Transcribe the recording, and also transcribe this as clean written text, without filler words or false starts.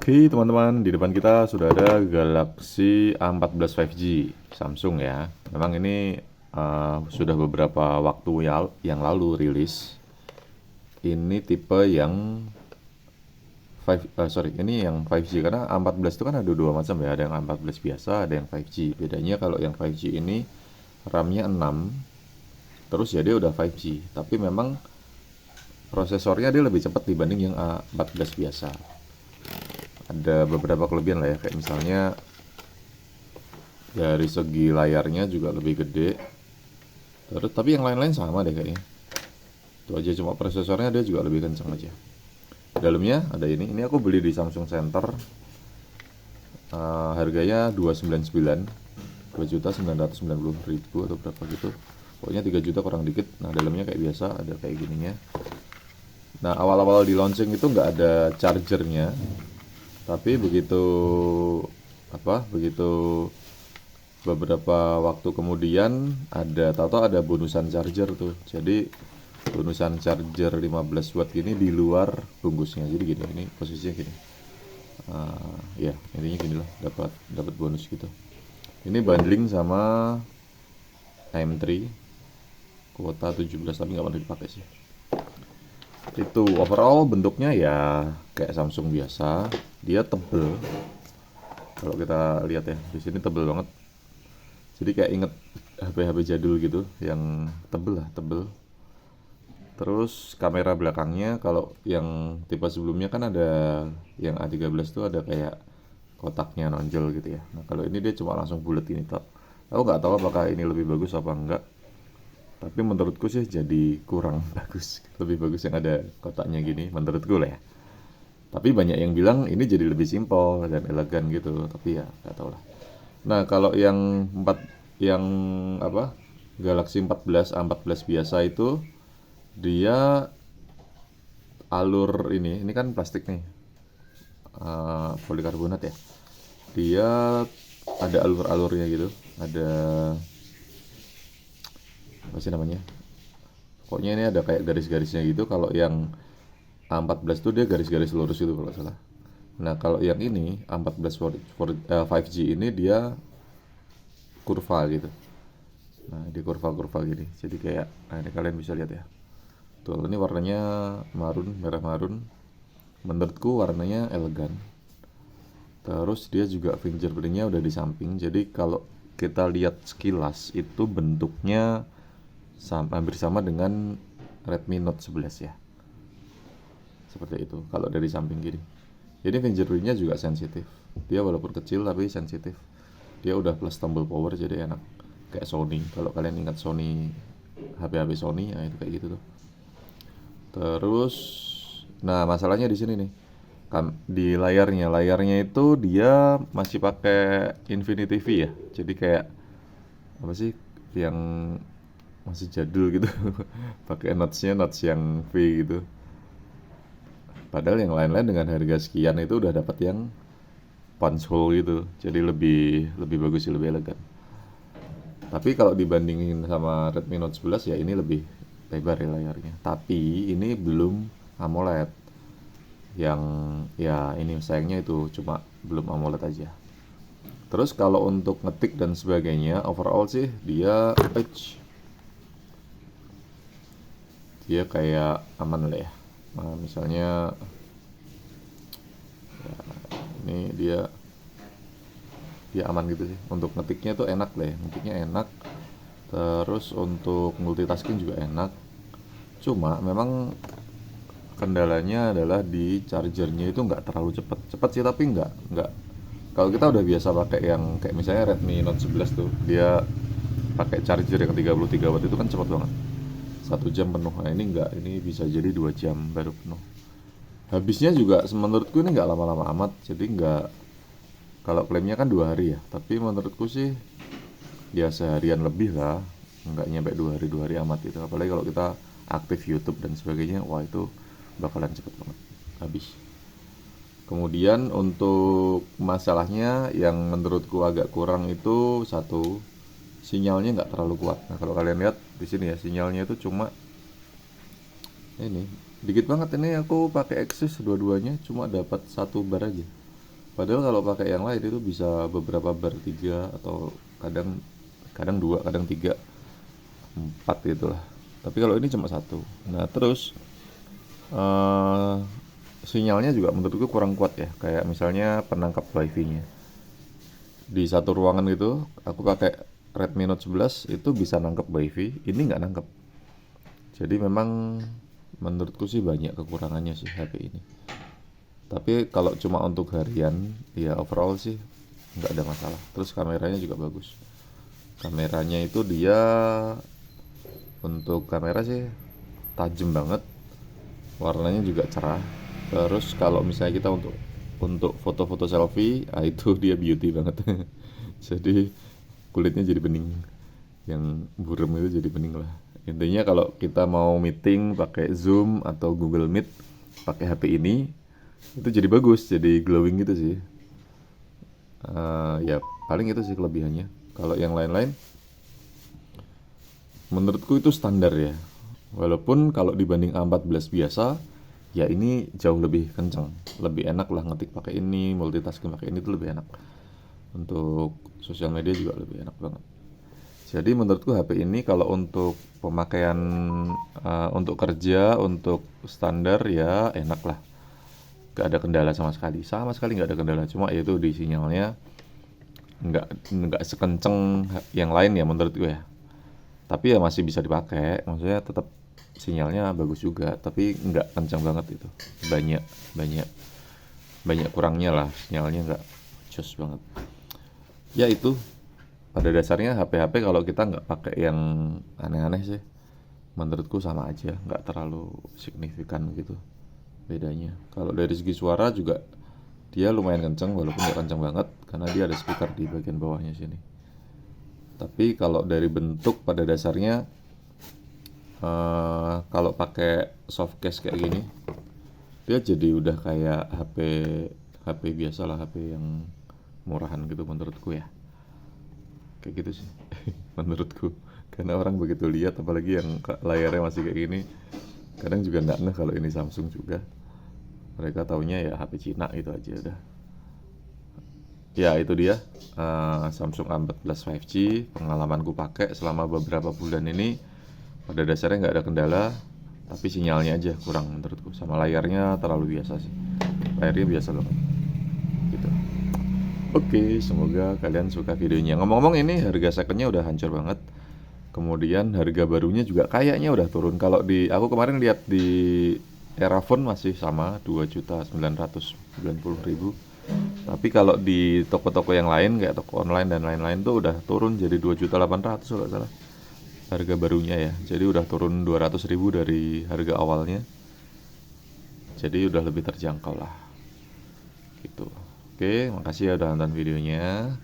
Oke teman-teman, di depan kita sudah ada Galaxy A14 5G Samsung ya. Memang ini sudah beberapa waktu yang lalu rilis. Ini tipe yang 5, ini yang 5G karena A14 itu kan ada dua macam ya, ada yang A14 biasa, ada yang 5G. Bedanya kalau yang 5G ini RAM-nya 6, terus ya dia udah 5G. Tapi memang prosesornya dia lebih cepat dibanding yang A14 biasa. Ada beberapa kelebihan lah ya, kayak misalnya dari segi layarnya juga lebih gede. Terus tapi yang lain-lain sama deh kayaknya. Itu aja, cuma prosesornya dia juga lebih kencang aja. Dalamnya ada ini aku beli di Samsung Center. Harganya 299, 2.990.000 atau berapa gitu. Pokoknya 3 juta kurang dikit. Nah dalamnya kayak biasa ada kayak gininya. Nah awal-awal di launching itu nggak ada chargernya, tapi begitu beberapa waktu kemudian tahu-tahu ada bonusan charger tuh. Jadi bonusan charger 15 watt gini di luar bungkusnya. Jadi gini, ini posisinya gini. Ya, intinya gini lah, dapat bonus gitu. Ini bundling sama M3 kuota 17 tapi nggak pernah dipakai sih. Itu overall bentuknya ya kayak Samsung biasa. Dia tebel. Kalau kita lihat ya, di sini tebel banget. Jadi kayak inget HP-HP jadul gitu, yang tebel lah, tebel. Terus kamera belakangnya kalau yang tipe sebelumnya kan ada yang A13 tuh ada kayak kotaknya nonjol gitu ya. Nah, kalau ini dia cuma langsung bulat ini tok. Aku nggak tahu apakah ini lebih bagus apa enggak. Tapi menurutku sih jadi kurang bagus. Lebih bagus yang ada kotaknya gini menurutku lah ya. Tapi banyak yang bilang ini jadi lebih simpel dan elegan gitu. Tapi ya nggak tahu lah. Nah, kalau yang yang apa? Galaxy 14 A14 biasa itu dia alur ini kan plastik nih. Polikarbonat ya. Dia ada alur-alurnya gitu. Ada apa sih namanya? Pokoknya ini ada kayak garis-garisnya gitu. Kalau yang A14 tuh dia garis-garis lurus itu kalau nggak salah. Nah, kalau yang ini A14 5G ini dia kurva gitu. Nah, di kurva-kurva gini. Jadi kayak, nah ini kalian bisa lihat ya. Tuh, ini warnanya marun, merah marun. Menurutku warnanya elegan. Terus dia juga fingerprintnya udah di samping. Jadi kalau kita lihat sekilas itu bentuknya hampir sama dengan Redmi Note 11 ya. Seperti itu. Kalau dari samping kiri. Jadi fingerprintnya juga sensitif. Dia walaupun kecil tapi sensitif. Dia udah plus tombol power jadi enak. Kayak Sony. Kalau kalian ingat Sony, HP-HP Sony, ya itu kayak gitu tuh. Terus, nah masalahnya di sini nih. Di layarnya itu dia masih pakai Infinity V ya. Jadi kayak apa sih yang masih jadul gitu. Pakai notch yang V gitu. Padahal yang lain-lain dengan harga sekian itu udah dapat yang punch hole gitu. Jadi lebih lebih bagus sih, lebih elegan. Tapi kalau dibandingin sama Redmi Note 11 ya ini lebih lebar ya layarnya. Tapi ini belum AMOLED. Yang ya ini sayangnya itu cuma belum AMOLED aja. Terus kalau untuk ngetik dan sebagainya overall sih dia kayak aman lah ya. Nah, misalnya ya, ini dia aman gitu sih. Untuk ngetiknya tuh enak lah ya. Ngetiknya enak. Terus untuk multitasking juga enak. Cuma memang kendalanya adalah di chargernya itu nggak terlalu cepat. Cepat sih tapi nggak. Kalau kita udah biasa pakai yang kayak misalnya Redmi Note 11 tuh, dia pakai charger yang 33 watt itu kan cepat banget. 1 jam penuh. Nah ini nggak, ini bisa jadi 2 jam baru penuh. Habisnya juga menurutku ini nggak lama-lama amat. Jadi nggak, kalau klaimnya kan 2 hari ya. Tapi menurutku sih ya seharian lebih lah. Nggak nyampe 2 hari amat itu. Apalagi kalau kita aktif YouTube dan sebagainya, wah itu bakalan cepet banget habis. Kemudian untuk masalahnya yang menurutku agak kurang itu satu, sinyalnya nggak terlalu kuat. Nah kalau kalian lihat di sini ya, sinyalnya itu cuma ini dikit banget. Ini aku pakai Axis dua-duanya cuma dapat 1 bar aja. Padahal kalau pakai yang lain itu bisa beberapa bar, 3 atau kadang kadang 2, kadang 3, 4 gitu lah. Tapi kalau ini cuma satu. Nah, terus eh sinyalnya juga menurutku kurang kuat ya. Kayak misalnya penangkap wifi-nya. Di satu ruangan gitu, aku pakai Redmi Note 11 itu bisa nangkep wifi, ini nggak nangkep. Jadi memang menurutku sih banyak kekurangannya sih HP ini. Tapi kalau cuma untuk harian, ya overall sih nggak ada masalah. Terus kameranya juga bagus. Kameranya itu dia untuk kamera sih tajam banget, warnanya juga cerah. Terus kalau misalnya kita untuk foto-foto selfie, ah itu dia beauty banget. Jadi kulitnya jadi bening, yang buram itu jadi bening lah. Intinya kalau kita mau meeting pakai Zoom atau Google Meet pakai HP ini, itu jadi bagus, jadi glowing gitu sih. Ya paling itu sih kelebihannya. Kalau yang lain-lain menurutku itu standar ya. Walaupun kalau dibanding A14 biasa, ya ini jauh lebih kencang, lebih enak lah ngetik pakai ini, multitasking pakai ini itu lebih enak. Untuk sosial media juga lebih enak banget. Jadi menurutku HP ini kalau untuk pemakaian untuk kerja, untuk standar ya enak lah. Gak ada kendala sama sekali nggak ada kendala. Cuma itu di sinyalnya nggak sekenceng yang lain ya menurut gue ya. Tapi ya masih bisa dipakai, maksudnya tetap sinyalnya bagus juga, tapi nggak kencang banget itu. Banyak banyak banyak kurangnya lah, sinyalnya nggak jos banget. Ya itu pada dasarnya HP-HP kalau kita nggak pakai yang aneh-aneh sih, menurutku sama aja, nggak terlalu signifikan gitu bedanya. Kalau dari segi suara juga dia lumayan kenceng walaupun nggak kenceng banget karena dia ada speaker di bagian bawahnya sini. Tapi kalau dari bentuk pada dasarnya kalau pakai softcase kayak gini, dia jadi udah kayak HP HP biasa lah, HP yang murahan gitu menurutku ya. Kayak gitu sih menurutku. Karena orang begitu lihat apalagi yang layarnya masih kayak gini, kadang juga nggak ngeh kalau ini Samsung juga. Mereka taunya ya HP Cina itu aja udah. Ya itu dia Samsung A14 5G pengalamanku pakai selama beberapa bulan ini. Pada dasarnya nggak ada kendala, tapi sinyalnya aja kurang menurutku. Sama layarnya terlalu biasa sih. Layarnya biasa banget. Gitu. Oke, semoga kalian suka videonya. Ngomong-ngomong ini harga secondnya udah hancur banget. Kemudian harga barunya juga kayaknya udah turun. Kalau di aku kemarin lihat di Erafone masih sama 2.990.000. Tapi kalau di toko-toko yang lain kayak toko online dan lain-lain tuh udah turun jadi 2.800.000 kalau nggak salah. Harga barunya ya. Jadi udah turun 200.000 dari harga awalnya. Jadi udah lebih terjangkau lah. Gitu. Oke, makasih ya udah nonton videonya.